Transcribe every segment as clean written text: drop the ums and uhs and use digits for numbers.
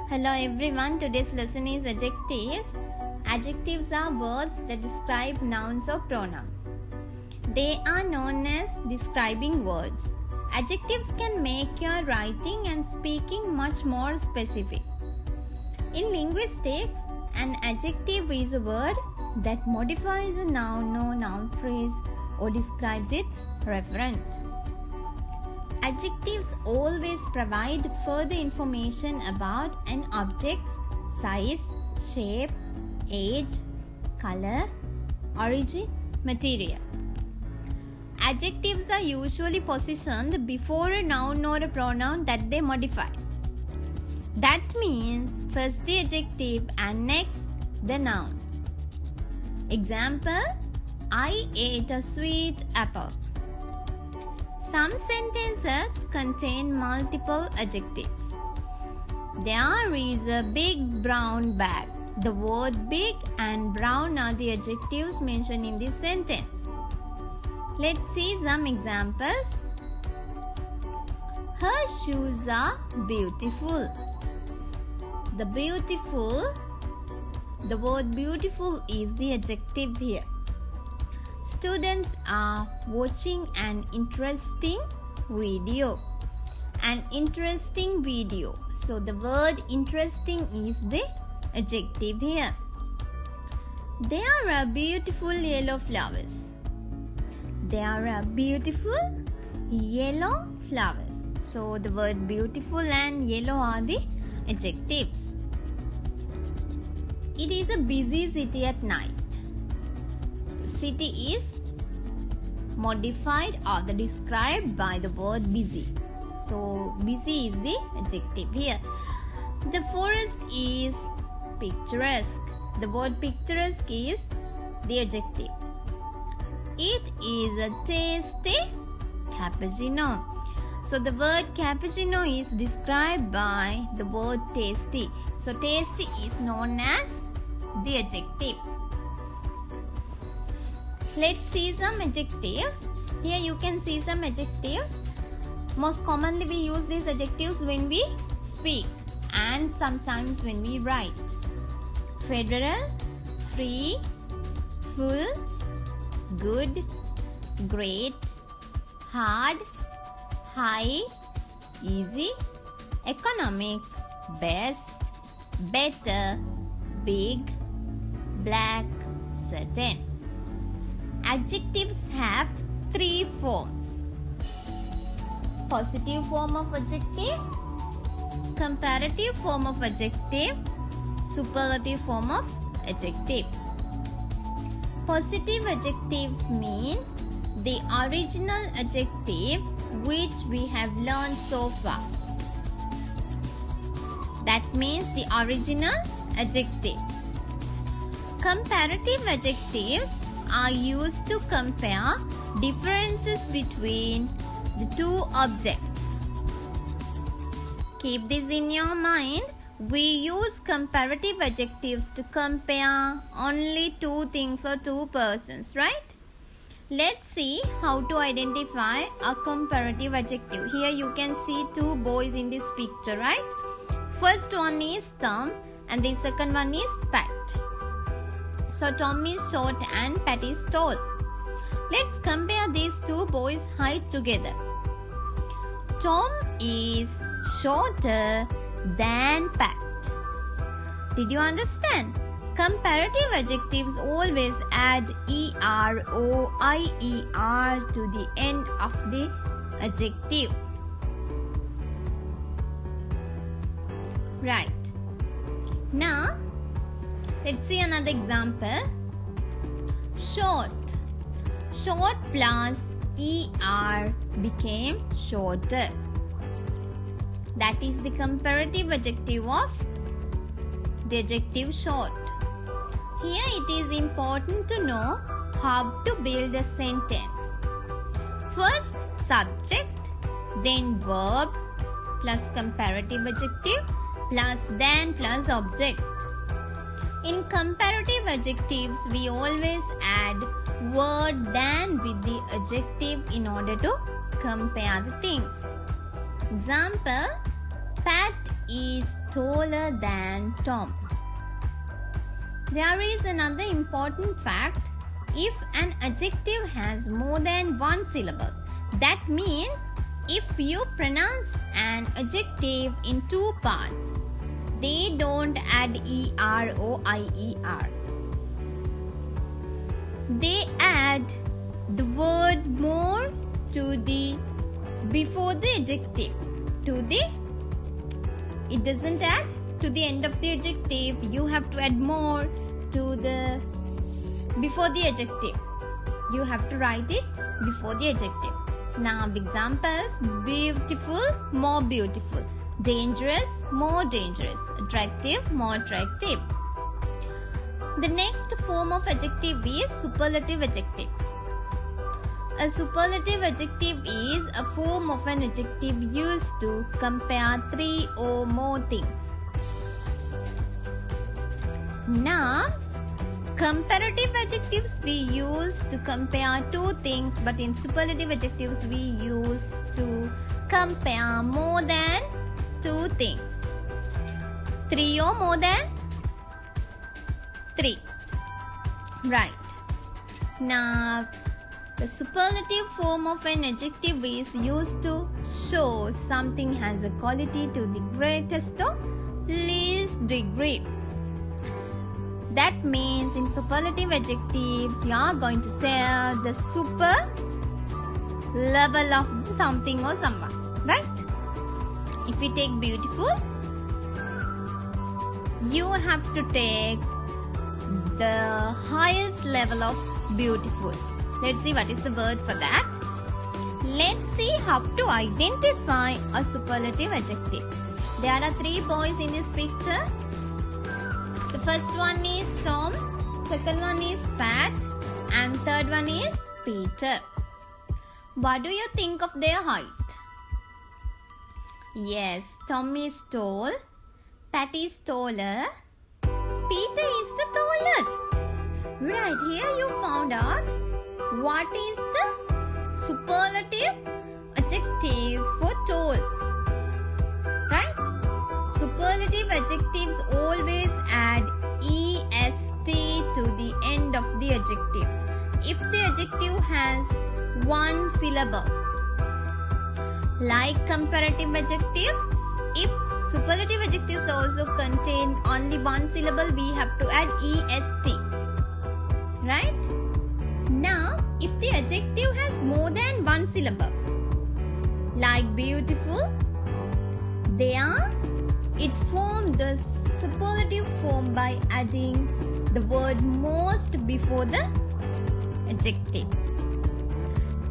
Hello everyone, today's lesson is adjectives. Adjectives are words that describe nouns or pronouns. They are known as describing words. Adjectives can make your writing and speaking much more specific. In linguistics, an adjective is a word that modifies a noun or noun phrase or describes its referent. Adjectives always provide further information about an object's size, shape, age, color, origin, material. Adjectives are usually positioned before a noun or a pronoun that they modify. That means first the adjective and next the noun. Example, I ate a sweet apple. Some sentences contain multiple adjectives. There is a big brown bag. The word big and brown are the adjectives mentioned in this sentence. Let's see some examples. Her shoes are beautiful. The word beautiful is the adjective here. Students are watching an interesting video. An interesting video. So the word interesting is the adjective here. There are beautiful yellow flowers. There are beautiful yellow flowers. So the word beautiful and yellow are the adjectives. It is a busy city at night. City is modified or described by the word busy. So busy is the adjective here. The forest is picturesque. The word picturesque is the adjective. It is a tasty cappuccino. So the word cappuccino is described by the word tasty. So tasty is known as the adjective. Let's see some adjectives. Here you can see some adjectives. Most commonly we use these adjectives when we speak and sometimes when we write. Federal, free, full, good, great, hard, high, easy, economic, best, better, big, black, certain. Adjectives have three forms. Positive form of adjective, comparative form of adjective, superlative form of adjective. Positive adjectives mean the original adjective which we have learned so far. That means the original adjective. Comparative adjectives are used to compare differences between the two objects. Keep this in your mind. We use comparative adjectives to compare only two things or two persons, right? Let's see how to identify a comparative adjective. Here you can see two boys in this picture, right? First one is Tom and the second one is Pat. So Tom is short and Pat is tall. Let's compare these two boys' height together. Tom is shorter than Pat. Did you understand? Comparative adjectives always add er or ier to the end of the adjective. Right. Now, let's see another example. Short. Short plus er became shorter. That is the comparative adjective of the adjective short. Here it is important to know how to build a sentence. First subject, then verb plus comparative adjective plus then plus object. In comparative adjectives, we always add word than with the adjective in order to compare the things. Example, Pat is taller than Tom. There is another important fact. If an adjective has more than one syllable, that means if you pronounce an adjective in two parts, they don't add er or ier. They add the word more to the before the adjective. It doesn't add to the end of the adjective. You have to add more to the before the adjective. You have to write it before the adjective. Now examples: beautiful, more beautiful; dangerous, more dangerous; attractive, more attractive. The next form of adjective is superlative adjectives. A superlative adjective is a form of an adjective used to compare three or more things. Now, comparative adjectives we use to compare two things, but in superlative adjectives we use to compare more than two things. Three or more than three. Right. Now, the superlative form of an adjective is used to show something has a quality to the greatest or least degree. That means in superlative adjectives, you are going to tell the super level of something or someone, right? If we take beautiful, you have to take the highest level of beautiful. Let's see what is the word for that. Let's see how to identify a superlative adjective. There are 3 boys in this picture. The first one is Tom, second one is Pat, and third one is Peter. What do you think of their height? Yes, Tom is tall, Pat is taller, Peter is the tallest. Right, here you found out what is the superlative adjective for tall. Right? Superlative adjectives always add est to the end of the adjective. If the adjective has one syllable, like comparative adjectives, if superlative adjectives also contain only one syllable, we have to add est. Right? Now, if the adjective has more than one syllable, like beautiful, it forms the superlative form by adding the word most before the adjective.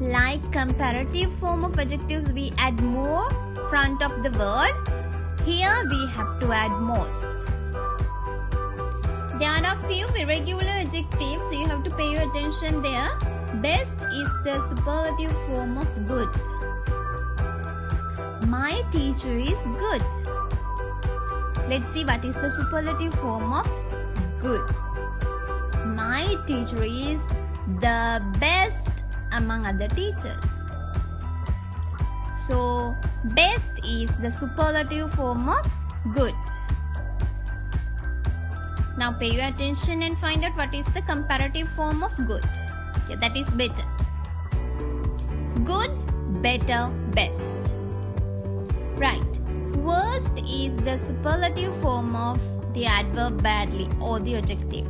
Like comparative form of adjectives, we add more front of the word. Here we have to add most. There are a few irregular adjectives, so you have to pay your attention there. Best is the superlative form of good. My teacher is good. Let's see what is the superlative form of good. My teacher is the best among other teachers. So, best is the superlative form of good. Now pay your attention and find out what is the comparative form of good. Okay, that is better. Good, better, best. Right. Worst is the superlative form of the adverb badly or the adjective.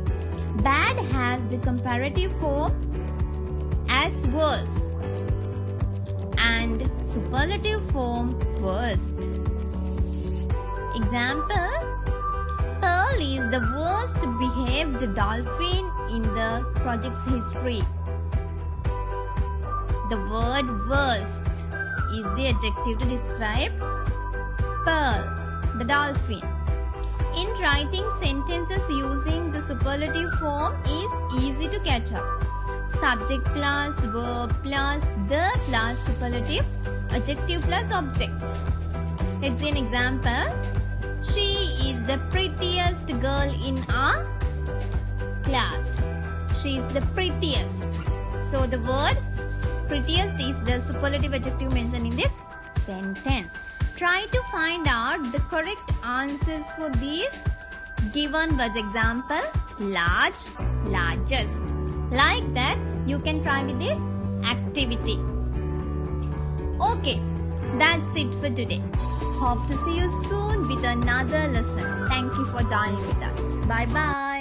Bad has the comparative form as worse and superlative form worst. Example: Pearl is the worst behaved dolphin in the project's history. The word worst is the adjective to describe Pearl, the dolphin. In writing sentences using the superlative form is easy to catch up. Subject plus verb plus the plus superlative, adjective plus object. Let's see an example. She is the prettiest girl in our class. She is the prettiest. So the word prettiest is the superlative adjective mentioned in this sentence. Try to find out the correct answers for these given words. Example, large, largest. Like that, you can try with this activity. Okay, that's it for today. Hope to see you soon with another lesson. Thank you for joining with us. Bye bye.